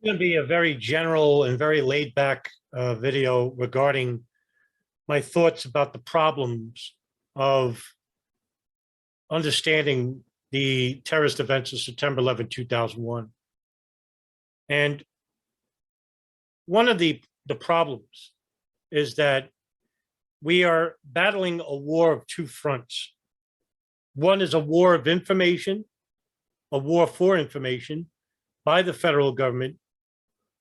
going to be a very general and very laid back video regarding my thoughts about the problems of understanding the terrorist events of September 11, 2001. And one of the problems is that we are battling a war of two fronts. One is a war of information, a war for information by the federal government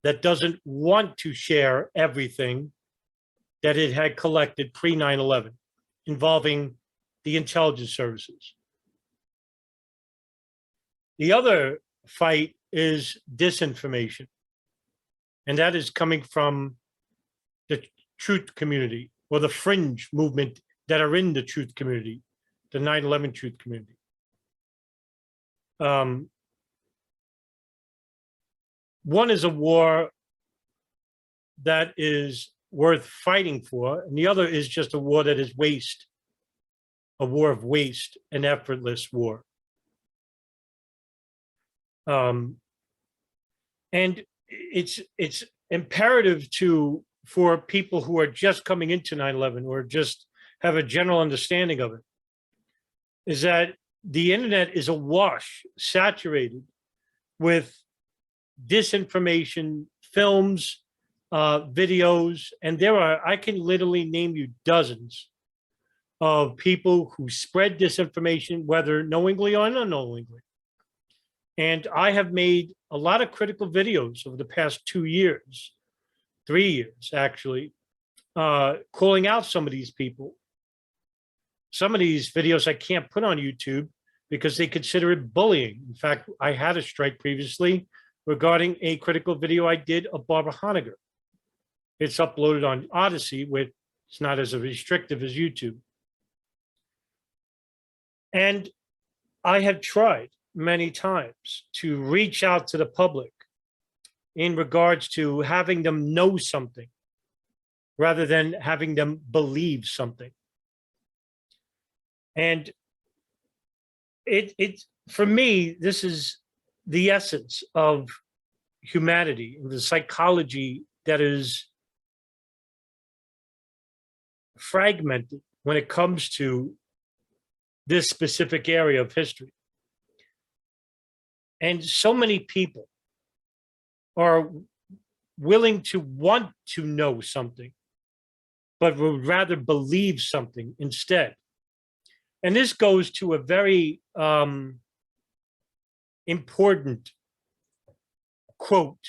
that doesn't want to share everything that it had collected pre 9/11 involving the intelligence services. The other fight is disinformation, and that is coming from the truth community or the fringe movement that are in the truth community, the 9/11 truth community. One is a war that is worth fighting for, and the other is just a war that is waste, a war of waste, an effortless war. And it's imperative for people who are just coming into 9/11 or just have a general understanding of it, is that the internet is awash, saturated with disinformation, films, videos, and I can literally name you dozens of people who spread disinformation, whether knowingly or unknowingly. And I have made a lot of critical videos over the past 2 years, 3 years actually, calling out some of these people. Some of these videos I can't put on YouTube because they consider it bullying. In fact, I had a strike previously regarding a critical video I did of Barbara Honegger. It's uploaded on Odyssey, which is not as restrictive as YouTube. And I have tried many times to reach out to the public in regards to having them know something rather than having them believe something. And for me, this is the essence of humanity, the psychology that is fragmented when it comes to this specific area of history. And so many people are willing to want to know something, but would rather believe something instead. And this goes to a very important quote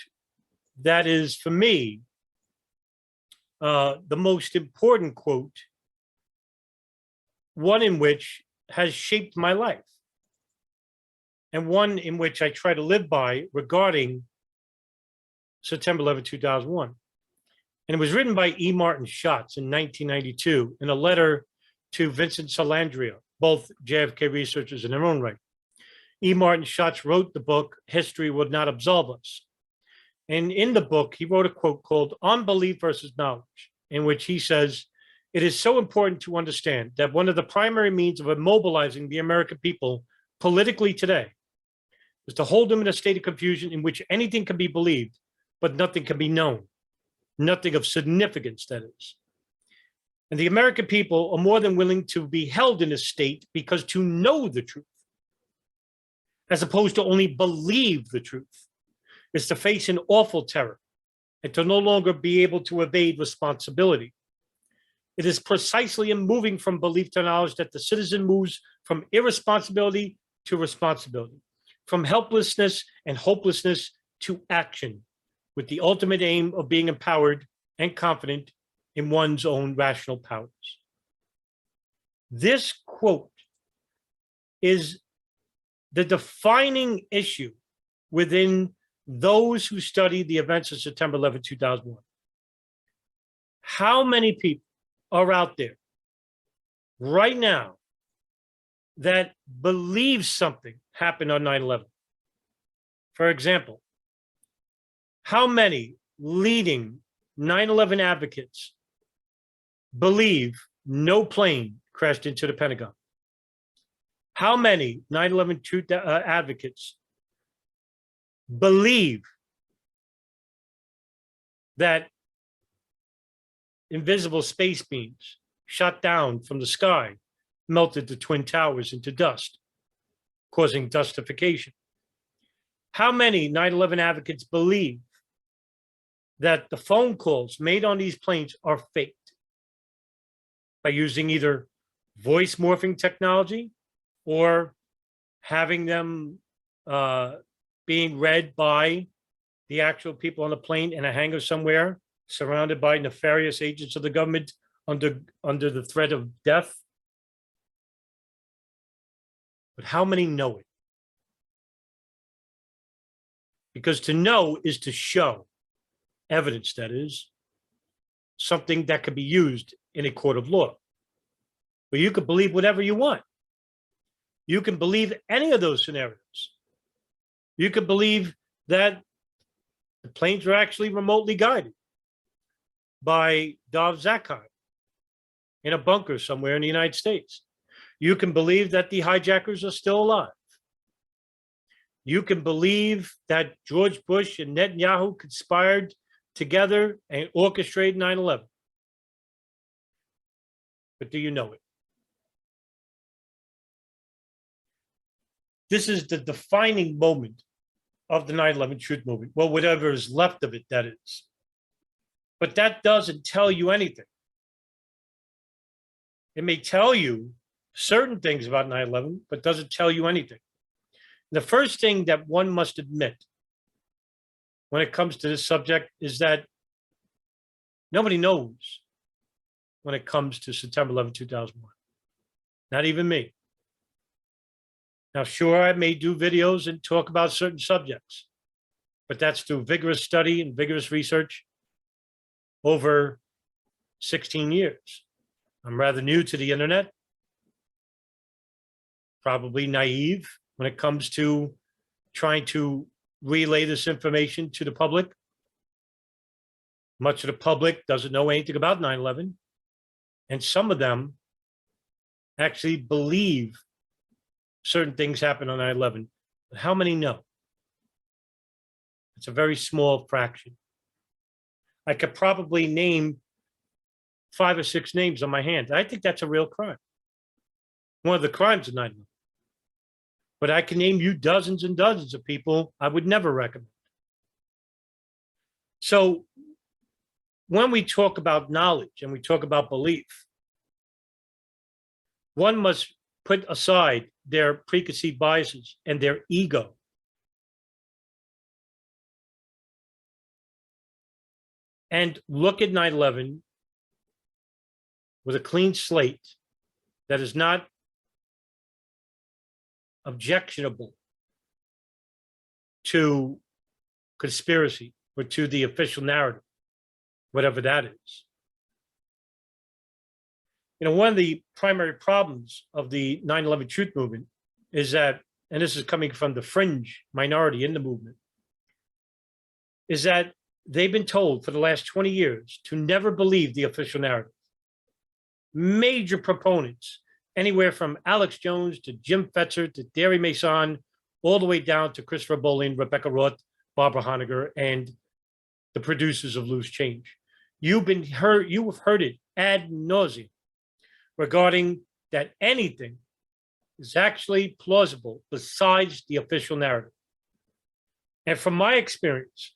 that is, for me, the most important quote, one in which has shaped my life, and one in which I try to live by regarding September 11, 2001. And it was written by E. Martin Schatz in 1992 in a letter to Vincent Salandria, both JFK researchers in their own right. E. Martin Schatz wrote the book, History Would Not Absolve Us. And in the book, he wrote a quote called On Belief versus Knowledge, in which he says, "It is so important to understand that one of the primary means of immobilizing the American people politically today is to hold them in a state of confusion in which anything can be believed, but nothing can be known, nothing of significance, that is. And the American people are more than willing to be held in a state because to know the truth, as opposed to only believe the truth, is to face an awful terror and to no longer be able to evade responsibility. It is precisely in moving from belief to knowledge that the citizen moves from irresponsibility to responsibility, from helplessness and hopelessness to action, with the ultimate aim of being empowered and confident in one's own rational powers." This quote is the defining issue within those who study the events of September 11, 2001. How many people are out there right now that believe something happened on 9/11? For example, how many leading 9/11 advocates believe no plane crashed into the Pentagon? How many 9/11 truth advocates believe that invisible space beams shot down from the sky melted the Twin Towers into dust, causing dustification? How many 9/11 advocates believe that the phone calls made on these planes are faked by using either voice morphing technology or having them being read by the actual people on the plane in a hangar somewhere, surrounded by nefarious agents of the government under the threat of death? But how many know it? Because to know is to show evidence, that is, something that could be used in a court of law. But you could believe whatever you want. You can believe any of those scenarios. You could believe that the planes were actually remotely guided by Dov Zakheim in a bunker somewhere in the United States. You can believe that the hijackers are still alive. You can believe that George Bush and Netanyahu conspired together and orchestrated 9/11. But do you know it? This is the defining moment of the 9/11 truth movement. Well, whatever is left of it, that is. But that doesn't tell you anything. It may tell you certain things about 9/11, but doesn't tell you anything. The first thing that one must admit when it comes to this subject is that nobody knows when it comes to September 11, 2001. Not even me. Now, sure, I may do videos and talk about certain subjects, but that's through vigorous study and vigorous research over 16 years. I'm rather new to the internet, probably naive when it comes to trying to relay this information to the public. Much of the public doesn't know anything about 9/11, and some of them actually believe certain things happened on 9/11. But how many know? It's a very small fraction. I could probably name 5 or 6 names on my hand. I think that's a real crime. One of the crimes of 9/11. But I can name you dozens and dozens of people I would never recommend. So when we talk about knowledge and we talk about belief, one must put aside their preconceived biases and their ego. And look at 9/11 with a clean slate that is not objectionable to conspiracy or to the official narrative, whatever that is. You know, one of the primary problems of the 9/11 truth movement is that, and this is coming from the fringe minority in the movement, is that they've been told for the last 20 years to never believe the official narrative. Major proponents, anywhere from Alex Jones to Jim Fetzer to Derry Mason, all the way down to Christopher Bolling, Rebecca Roth, Barbara Honegger, and the producers of Loose Change. You have heard it ad nauseum regarding that anything is actually plausible besides the official narrative. And from my experience,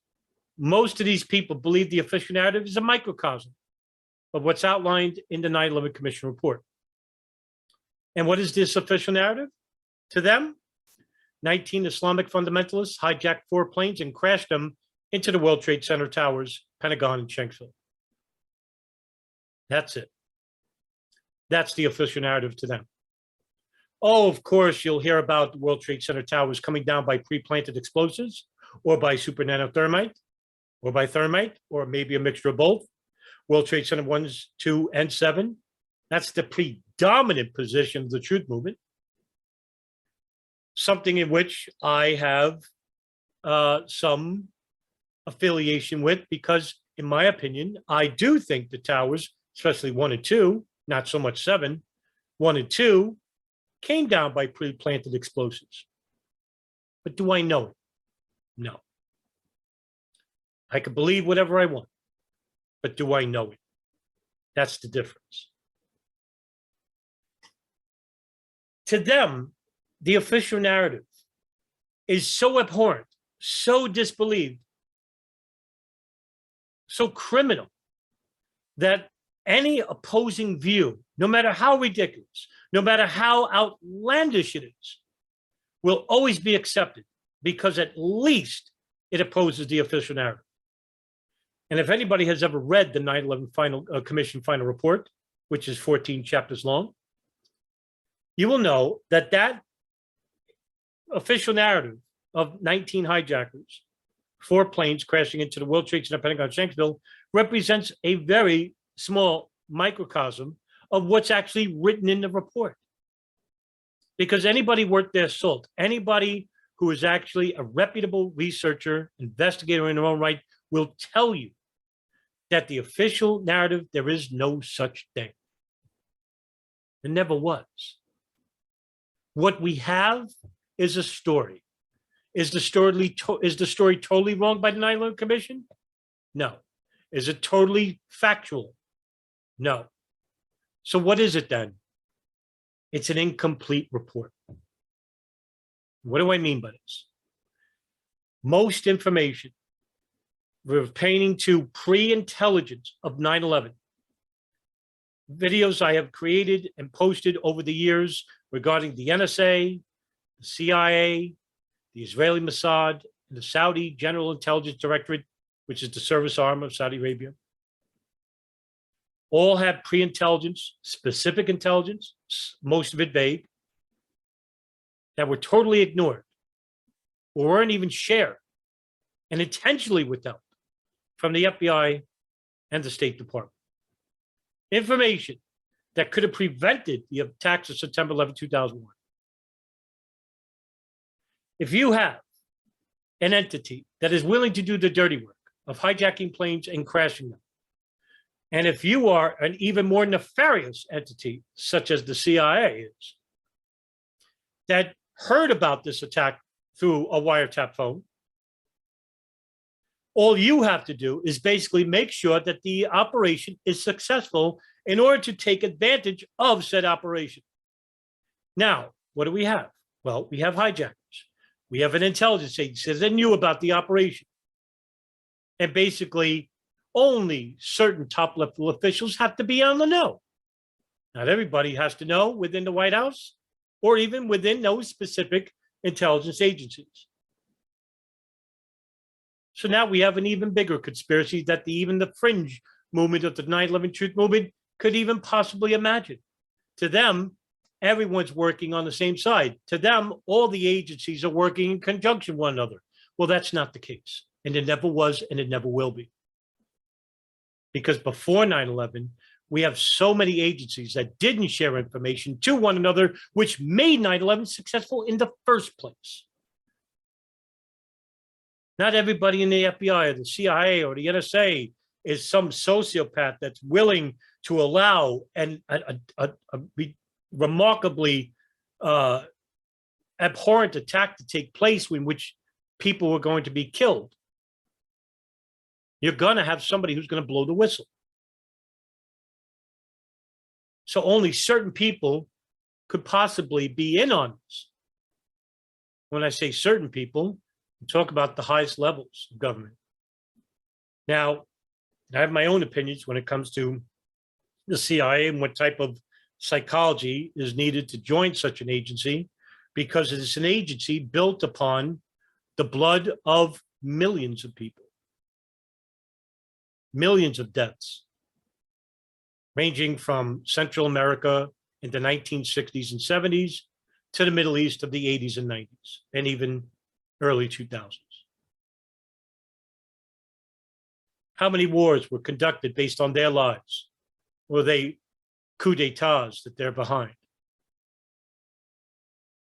most of these people believe the official narrative is a microcosm of what's outlined in the 9/11 Commission report. And what is this official narrative? To them, 19 Islamic fundamentalists hijacked 4 planes and crashed them into the World Trade Center towers, Pentagon, and Shanksville. That's it. That's the official narrative to them. Oh, of course, you'll hear about the World Trade Center towers coming down by pre-planted explosives or by super nanothermite or by thermite or maybe a mixture of both. World Trade Center 1, 2, and 7. That's the predominant position of the truth movement. Something in which I have some affiliation with, because in my opinion, I do think the towers, especially 1 and 2, not so much 7, 1 and 2, came down by pre-planted explosives. But do I know it? No. I could believe whatever I want. but do I know it? That's the difference. To them, the official narrative is so abhorrent, so disbelieved, so criminal, that any opposing view, no matter how ridiculous, no matter how outlandish it is, will always be accepted, because at least it opposes the official narrative. And if anybody has ever read the 9/11 Commission final report, which is 14 chapters long, you will know that that official narrative of 19 hijackers, 4 planes crashing into the World Trade Center, Pentagon, Shanksville, represents a very small microcosm of what's actually written in the report. Because anybody worth their salt, anybody who is actually a reputable researcher, investigator in their own right, will tell you that the official narrative, there is no such thing. There never was. What we have is a story. Is the story totally wrong by the 9/11 Commission? No. Is it totally factual? No. So what is it then? It's an incomplete report. What do I mean by this? Most information pertaining to pre-intelligence of 9/11, videos I have created and posted over the years regarding the NSA, the CIA, the Israeli Mossad, and the Saudi General Intelligence Directorate, which is the service arm of Saudi Arabia, all have pre-intelligence, specific intelligence, most of it vague, that were totally ignored or weren't even shared and intentionally withheld from the FBI and the State Department. Information that could have prevented the attacks of September 11, 2001. If you have an entity that is willing to do the dirty work of hijacking planes and crashing them, and if you are an even more nefarious entity, such as the CIA is, that heard about this attack through a wiretap phone, all you have to do is basically make sure that the operation is successful in order to take advantage of said operation. Now, what do we have? Well, we have hijackers. We have an intelligence agency that knew about the operation. And basically, only certain top-level officials have to be on the know. Not everybody has to know within the White House or even within those specific intelligence agencies. So now we have an even bigger conspiracy that even the fringe movement of the 9/11 Truth Movement could even possibly imagine. To them, everyone's working on the same side. To them, all the agencies are working in conjunction with one another. Well, that's not the case. And it never was, and it never will be. Because before 9/11, we have so many agencies that didn't share information to one another, which made 9/11 successful in the first place. Not everybody in the FBI or the CIA or the NSA is some sociopath that's willing to allow a remarkably abhorrent attack to take place in which people were going to be killed. You're going to have somebody who's going to blow the whistle. So only certain people could possibly be in on this. When I say certain people, I talk about the highest levels of government. Now, I have my own opinions when it comes to the CIA and what type of psychology is needed to join such an agency, because it's an agency built upon the blood of millions of people, millions of deaths, ranging from Central America in the 1960s and 70s to the Middle East of the 80s and 90s, and even early 2000s. How many wars were conducted based on their lives? Were they coups d'etats that they're behind?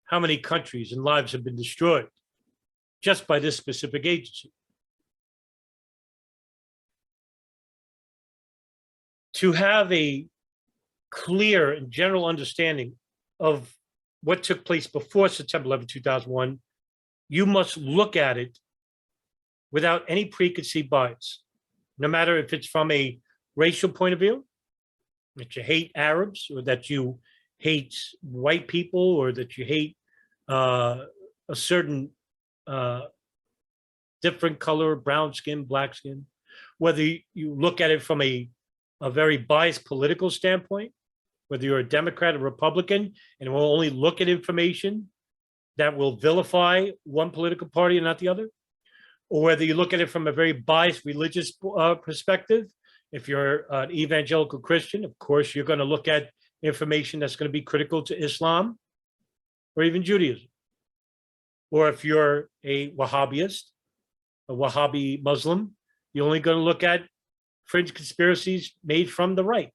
How many countries and lives have been destroyed just by this specific agency? To have a clear and general understanding of what took place before September 11, 2001, you must look at it without any preconceived bias, no matter if it's from a racial point of view, that you hate Arabs or that you hate white people or that you hate a certain different color, brown skin, black skin, whether you look at it from a very biased political standpoint, whether you're a Democrat or Republican and will only look at information that will vilify one political party and not the other, or whether you look at it from a very biased religious perspective. If you're an evangelical Christian, of course, you're going to look at information that's going to be critical to Islam or even Judaism. Or if you're a Wahhabist, a Wahhabi Muslim, you're only going to look at fringe conspiracies made from the right,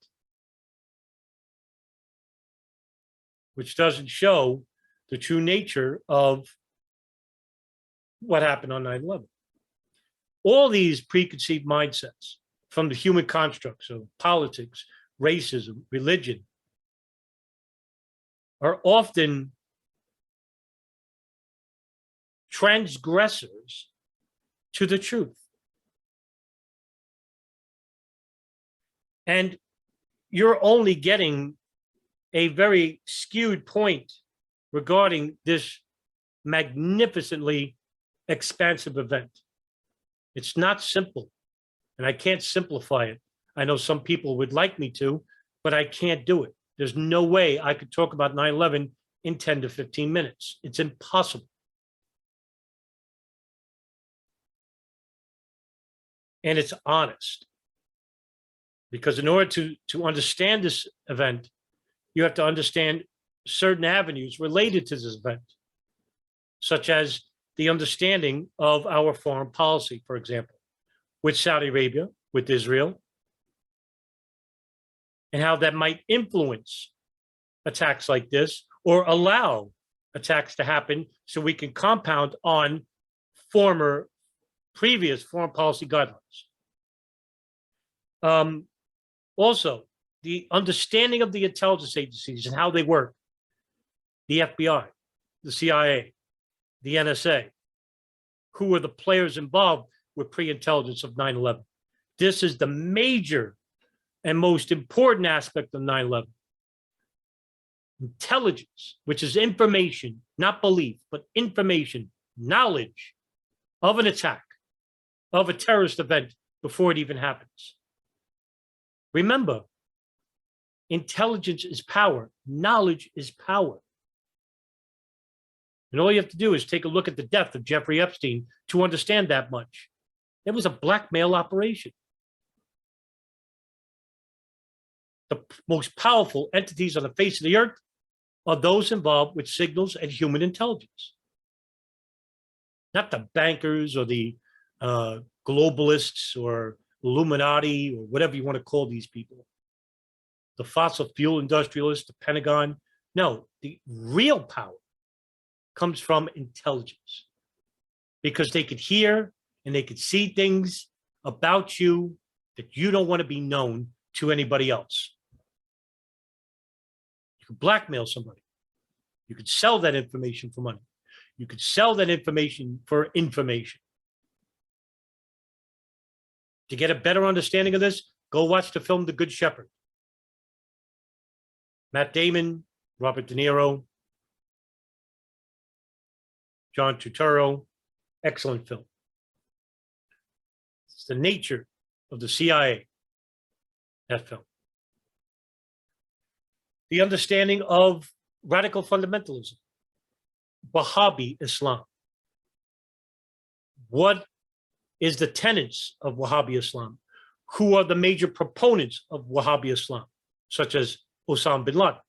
which doesn't show the true nature of what happened on 9/11. All these preconceived mindsets from the human constructs of politics, racism, religion, are often transgressors to the truth. And you're only getting a very skewed point regarding this magnificently expansive event. It's not simple, and I can't simplify it. I know some people would like me to, but I can't do it. There's no way I could talk about 9/11 in 10 to 15 minutes. It's impossible. And it's honest. Because in order to understand this event, you have to understand certain avenues related to this event, such as the understanding of our foreign policy, for example, with Saudi Arabia, with Israel, and how that might influence attacks like this or allow attacks to happen so we can compound on previous foreign policy guidelines. Also, the understanding of the intelligence agencies and how they work, the FBI, the CIA, the NSA, who were the players involved with pre-intelligence of 9/11. This is the major and most important aspect of 9/11. Intelligence, which is information, not belief, but information, knowledge of an attack, of a terrorist event before it even happens. Remember, intelligence is power. Knowledge is power. And all you have to do is take a look at the death of Jeffrey Epstein to understand that much. It was a blackmail operation. The most powerful entities on the face of the earth are those involved with signals and human intelligence. Not the bankers or the globalists or Illuminati or whatever you want to call these people. The fossil fuel industrialists, the Pentagon. No, the real power comes from intelligence, because they could hear and they could see things about you that you don't want to be known to anybody else. You could blackmail somebody. You could sell that information for money. You could sell that information for information. To get a better understanding of this, go watch the film The Good Shepherd. Matt Damon, Robert De Niro, John Turturro, excellent film. It's the nature of the CIA, that film. The understanding of radical fundamentalism, Wahhabi Islam. What is the tenets of Wahhabi Islam? Who are the major proponents of Wahhabi Islam, such as Osama bin Laden,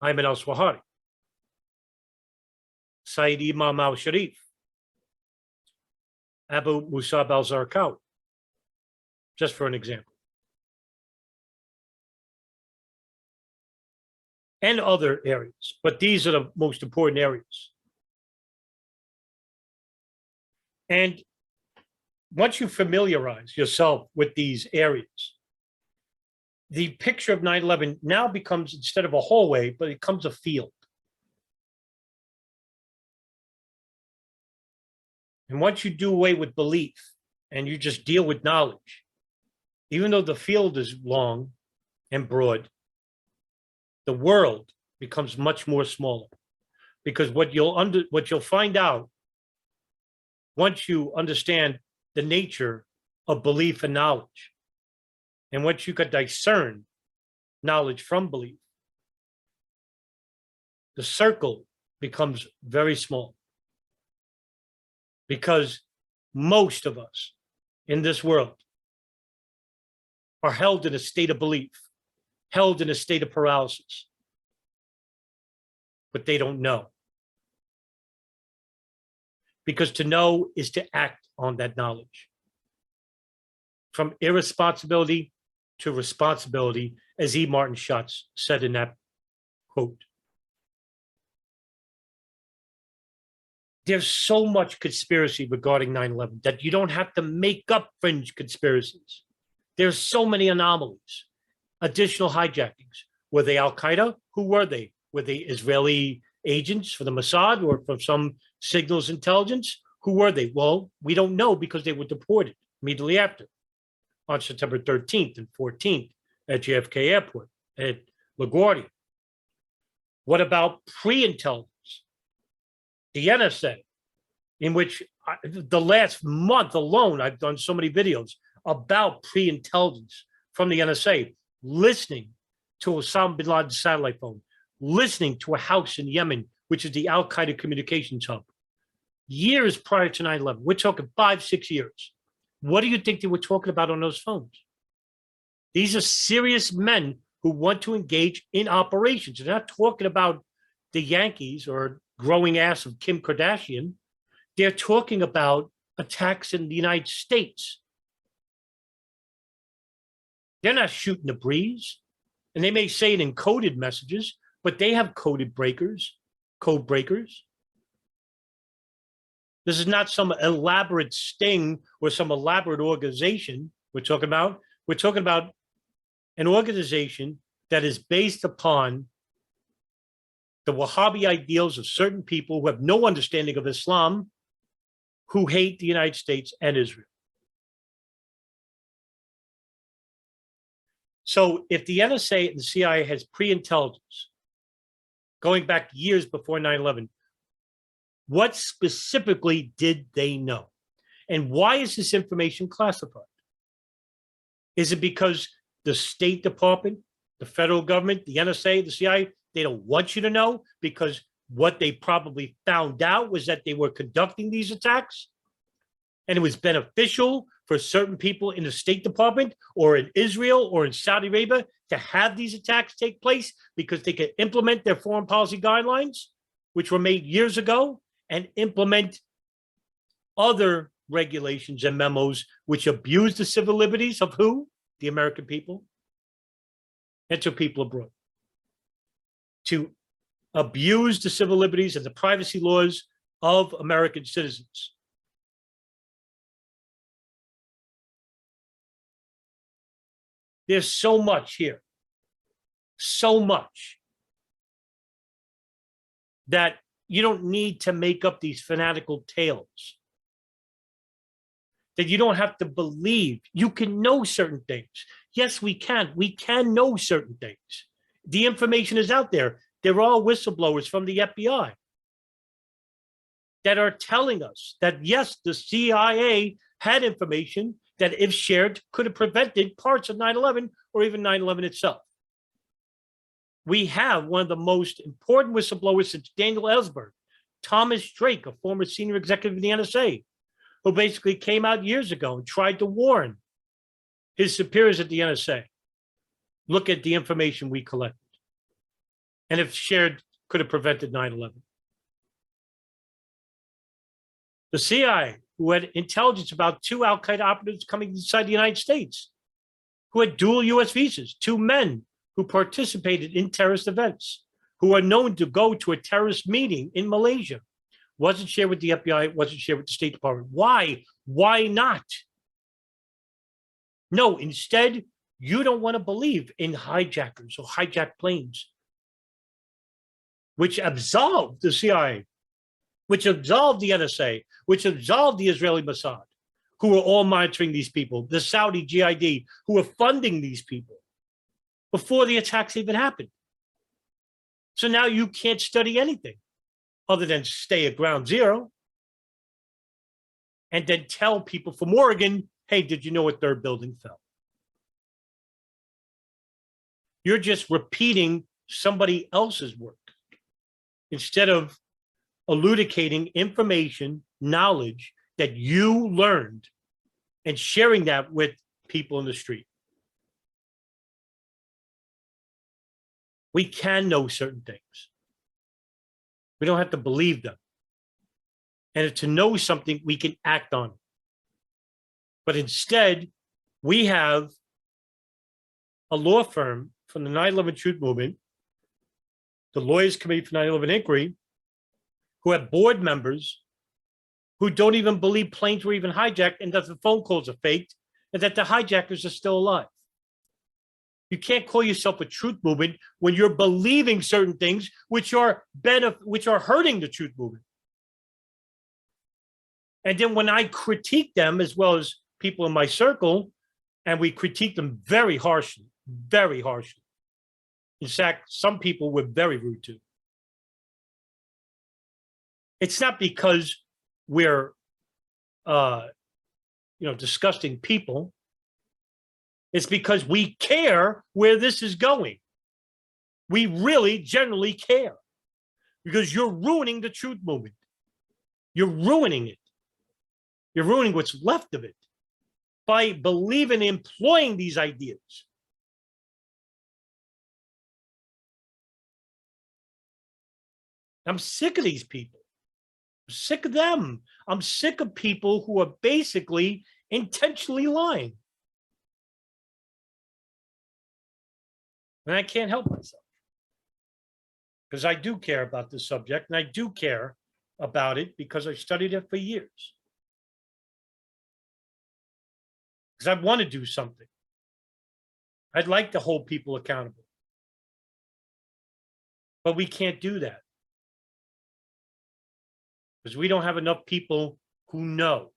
Ayman al-Zawahiri, Sayyid Imam al-Sharif, Abu Musab al-Zarqawi, just for an example. And other areas, but these are the most important areas. And once you familiarize yourself with these areas, the picture of 9/11 now becomes, instead of a hallway, but it becomes a field. And once you do away with belief and you just deal with knowledge, even though the field is long and broad, the world becomes much more smaller. Because what you'll find out once you understand the nature of belief and knowledge, and once you can discern knowledge from belief, the circle becomes very small. Because most of us in this world are held in a state of belief, held in a state of paralysis, but they don't know. Because to know is to act on that knowledge. From irresponsibility to responsibility, as E. Martin Schatz said in that quote. There's so much conspiracy regarding 9/11 that you don't have to make up fringe conspiracies. There's so many anomalies, additional hijackings. Were they Al-Qaeda? Who were they? Were they Israeli agents for the Mossad or from some signals intelligence? Who were they? Well, we don't know because they were deported immediately after on September 13th and 14th at JFK Airport at LaGuardia. What about pre-intelligence? The NSA, in which the last month alone, I've done so many videos about pre-intelligence from the NSA, listening to Osama bin Laden's satellite phone, listening to a house in Yemen, which is the Al-Qaeda communications hub, years prior to 9/11. We're talking 5-6 years. What do you think they were talking about on those phones? These are serious men who want to engage in operations. They're not talking about the Yankees or growing ass of Kim Kardashian. They're talking about attacks in the United States. They're not shooting the breeze. And they may say it in coded messages, but they have code breakers. This is not some elaborate sting or some elaborate organization we're talking about. We're talking about an organization that is based upon the Wahhabi ideals of certain people who have no understanding of Islam, who hate the United States and Israel. So if the NSA and the CIA has pre-intelligence, going back years before 9/11, what specifically did they know? And why is this information classified? Is it because the State Department, the federal government, the NSA, the CIA, they don't want you to know because what they probably found out was that they were conducting these attacks and it was beneficial for certain people in the State Department or in Israel or in Saudi Arabia to have these attacks take place because they could implement their foreign policy guidelines, which were made years ago, and implement other regulations and memos which abuse the civil liberties of who? The American people and to people abroad. To abuse the civil liberties and the privacy laws of American citizens. There's so much here, so much that you don't need to make up these fanatical tales. That you don't have to believe. You can know certain things. Yes, we can. We can know certain things. The information is out there. They're all whistleblowers from the FBI that are telling us that, yes, the CIA had information that, if shared, could have prevented parts of 9/11 or even 9/11 itself. We have one of the most important whistleblowers since Daniel Ellsberg, Thomas Drake, a former senior executive of the NSA, who basically came out years ago and tried to warn his superiors at the NSA. Look at the information we collected. And if shared, could have prevented 9/11. The CIA, who had intelligence about 2 Al-Qaeda operatives coming inside the United States, who had dual U.S. visas, 2 men who participated in terrorist events, who are known to go to a terrorist meeting in Malaysia, wasn't shared with the FBI, wasn't shared with the State Department. Why? Why not? No, instead, you don't want to believe in hijackers or hijacked planes, which absolved the CIA, which absolved the NSA, which absolved the Israeli Mossad, who are all monitoring these people, the Saudi GID, who are funding these people before the attacks even happened. So now you can't study anything other than stay at ground zero and then tell people from Oregon, hey, did you know a third building fell? You're just repeating somebody else's work instead of elucidating information, knowledge that you learned and sharing that with people in the street. We can know certain things. We don't have to believe them. And to know something, we can act on it. But instead, we have a law firm from the 9/11 Truth Movement, the Lawyers Committee for 9/11 Inquiry, who have board members who don't even believe planes were even hijacked and that the phone calls are faked and that the hijackers are still alive. You can't call yourself a truth movement when you're believing certain things which are hurting the truth movement. And then when I critique them, as well as people in my circle, and we critique them very harshly, very harshly. In fact, some people were very rude to. It's not because we're, disgusting people. It's because we care where this is going. We really generally care because you're ruining the truth movement. You're ruining it. You're ruining what's left of it by believing and employing these ideas. I'm sick of these people. I'm sick of them. I'm sick of people who are basically intentionally lying. And I can't help myself because I do care about this subject and I do care about it because I studied it for years. Because I want to do something. I'd like to hold people accountable. But we can't do that. Because we don't have enough people who know.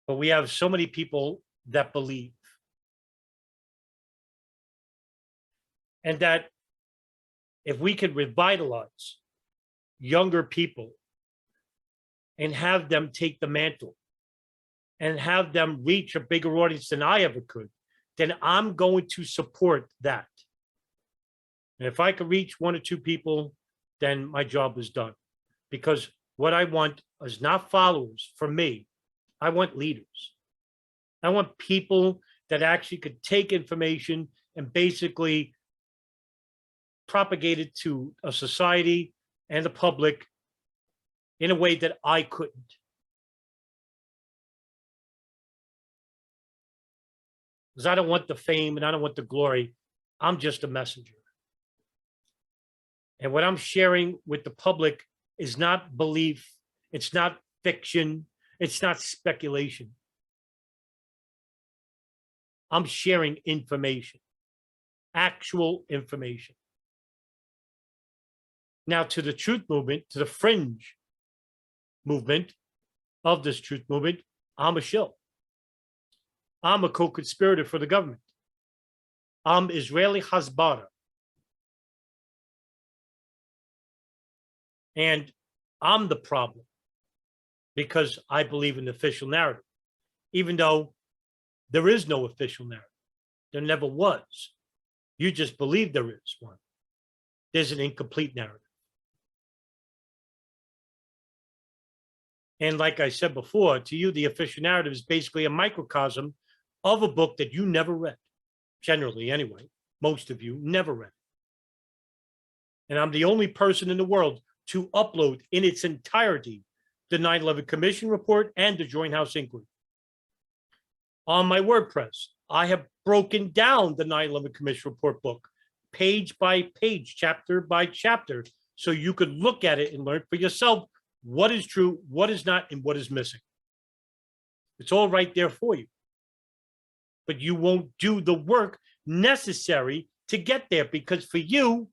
But we have so many people that believe. And that if we could revitalize younger people and have them take the mantle and have them reach a bigger audience than I ever could, then I'm going to support that. And if I could reach 1 or 2 people, then my job is done. Because what I want is not followers for me. I want leaders. I want people that actually could take information and basically propagate it to a society and the public in a way that I couldn't. Because I don't want the fame and I don't want the glory. I'm just a messenger. And what I'm sharing with the public is not belief. It's not fiction. It's not speculation. I'm sharing information, actual information. Now, to the truth movement, to the fringe movement of this truth movement, I'm a shill. I'm a co-conspirator for the government. I'm Israeli Hasbara. And I'm the problem because I believe in the official narrative, even though there is no official narrative. There never was. You just believe there is one. There's an incomplete narrative. And like I said before, to you, the official narrative is basically a microcosm of a book that you never read. Generally, anyway, most of you never read. And I'm the only person in the world to upload in its entirety the 9/11 Commission report and the Joint House Inquiry. On my WordPress, I have broken down the 9/11 Commission report book, page by page, chapter by chapter, so you could look at it and learn for yourself what is true, what is not, and what is missing. It's all right there for you. But you won't do the work necessary to get there because for you,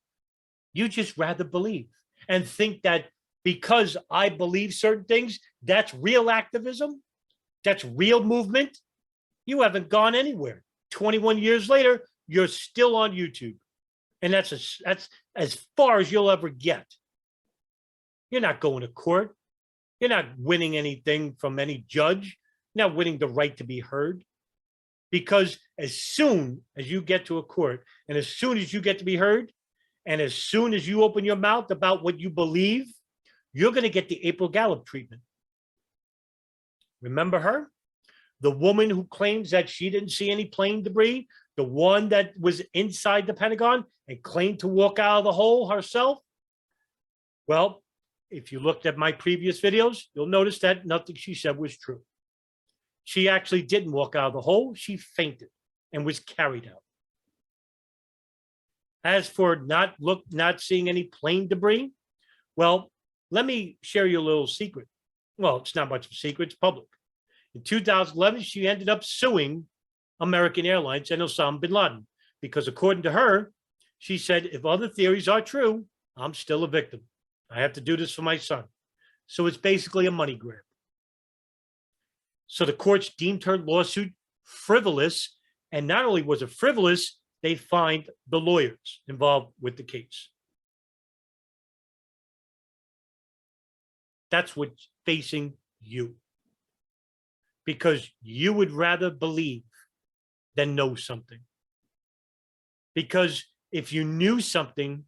you just rather believe and think that because I believe certain things, That's real activism. That's real movement. You haven't gone anywhere. 21 years later, you're still on YouTube. And that's as far as you'll ever get. You're not going to court. You're not winning anything from any judge. You're not winning the right to be heard. Because as soon as you get to a court, and as soon as you get to be heard, and as soon as you open your mouth about what you believe, you're going to get the April Gallup treatment. Remember her? The woman who claims that she didn't see any plane debris, the one that was inside the Pentagon and claimed to walk out of the hole herself? Well, if you looked at my previous videos, you'll notice that nothing she said was true. She actually didn't walk out of the hole. She fainted and was carried out. As for not seeing any plane debris, well, let me share you a little secret. Well, it's not much of a secret. It's public. In 2011, she ended up suing American Airlines and Osama bin Laden because, according to her, she said, if other theories are true, I'm still a victim. I have to do this for my son. So it's basically a money grab. So the courts deemed her lawsuit frivolous. And not only was it frivolous, they fined the lawyers involved with the case. That's what's facing you. Because you would rather believe than know something. Because if you knew something,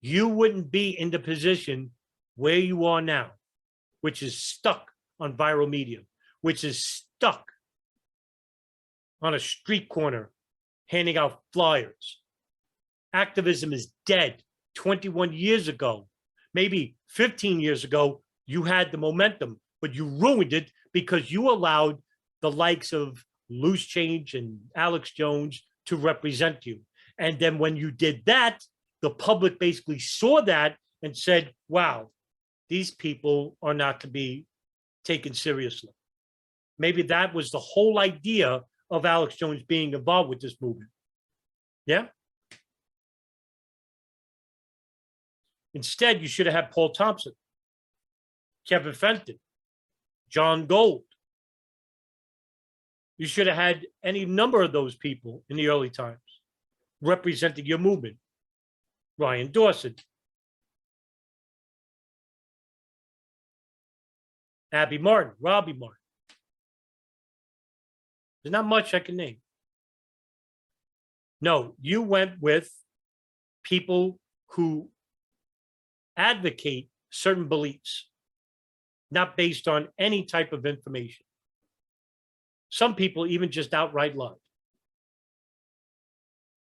you wouldn't be in the position where you are now, which is stuck on viral media, which is stuck on a street corner handing out flyers. Activism is dead. 21 years ago, maybe 15 years ago, you had the momentum, but you ruined it because you allowed the likes of Loose Change and Alex Jones to represent you. And then when you did that, the public basically saw that and said, wow, these people are not to be taken seriously. Maybe that was the whole idea of Alex Jones being involved with this movement. Yeah. Instead, you should have had Paul Thompson, Kevin Fenton, John Gold. You should have had any number of those people in the early times representing your movement. Ryan Dawson, Abby Martin, Robbie Martin. There's not much I can name. No, you went with people who advocate certain beliefs, not based on any type of information. Some people even just outright lied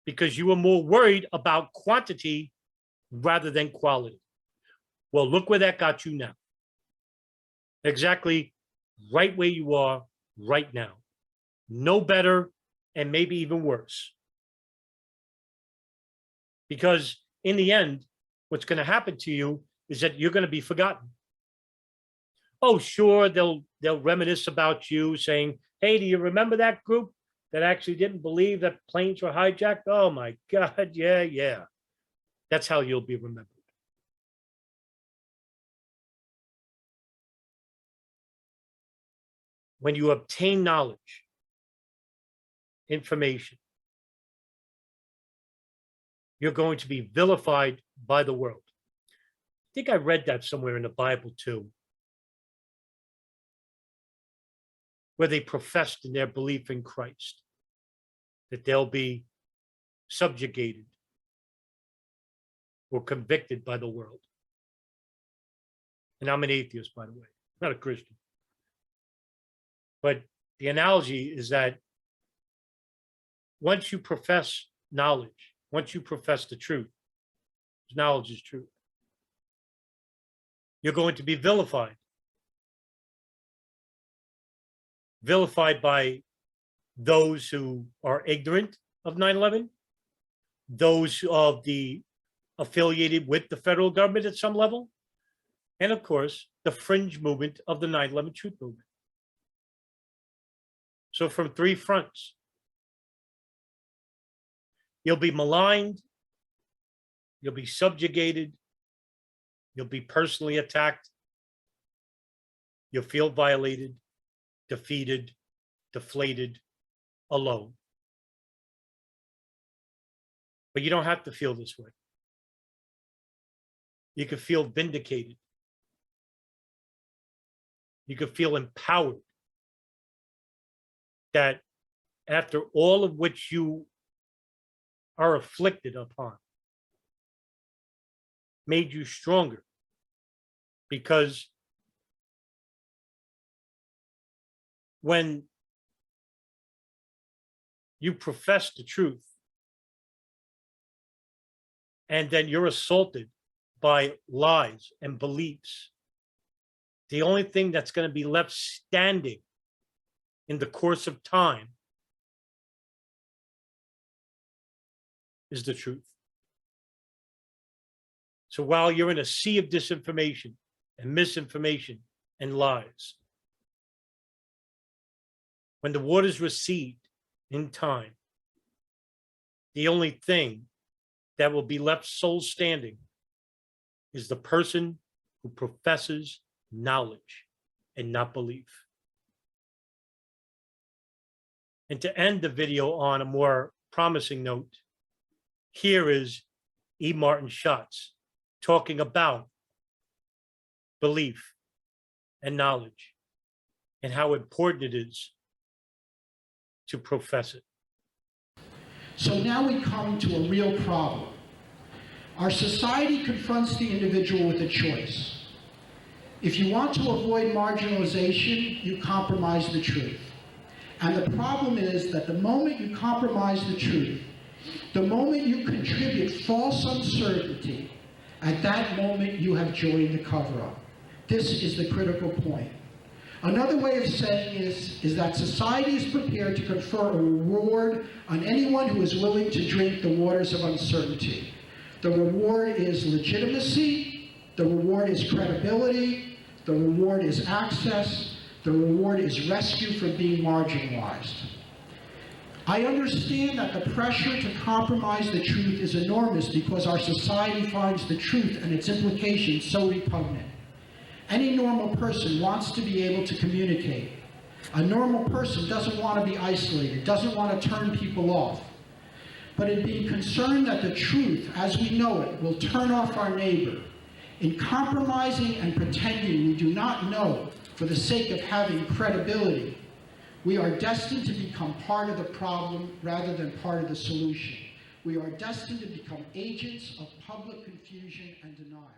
because you were more worried about quantity rather than quality. Well, look where that got you now. Exactly right where you are right now. No better and maybe even worse. Because in the end, what's going to happen to you is that you're going to be forgotten. Oh, sure, they'll reminisce about you saying, hey, do you remember that group that actually didn't believe that planes were hijacked? Oh my God, yeah. That's how you'll be remembered. When you obtain knowledge, information, you're going to be vilified by the world. I think I read that somewhere in the Bible too, where they professed in their belief in Christ that they'll be subjugated or convicted by the world. And I'm an atheist, by the way, not a Christian. But the analogy is that once you profess knowledge, once you profess the truth, knowledge is truth, you're going to be vilified. Vilified by those who are ignorant of 9/11, those of the affiliated with the federal government at some level, and of course, the fringe movement of the 9/11 truth movement. So from three fronts, you'll be maligned, you'll be subjugated, you'll be personally attacked, You'll feel violated, defeated, deflated, alone. But you don't have to feel this way. You could feel vindicated. You could feel empowered that after all of which you are afflicted upon, made you stronger, because when you profess the truth and then you're assaulted by lies and beliefs, the only thing that's going to be left standing in the course of time is the truth. So while you're in a sea of disinformation and misinformation and lies, when the waters recede in time, the only thing that will be left sole standing is the person who professes knowledge and not belief. And to end the video on a more promising note, here is E. Martin Schatz talking about belief and knowledge and how important it is to profess it. So now we come to a real problem. Our society confronts the individual with a choice. If you want to avoid marginalization, you compromise the truth. And the problem is that the moment you compromise the truth, the moment you contribute false uncertainty, at that moment you have joined the cover-up. This is the critical point. Another way of saying this is that society is prepared to confer a reward on anyone who is willing to drink the waters of uncertainty. The reward is legitimacy, the reward is credibility, the reward is access, the reward is rescue from being marginalized. I understand that the pressure to compromise the truth is enormous because our society finds the truth and its implications so repugnant. Any normal person wants to be able to communicate. A normal person doesn't want to be isolated, doesn't want to turn people off. But in being concerned that the truth, as we know it, will turn off our neighbor, in compromising and pretending we do not know for the sake of having credibility, we are destined to become part of the problem rather than part of the solution. We are destined to become agents of public confusion and denial.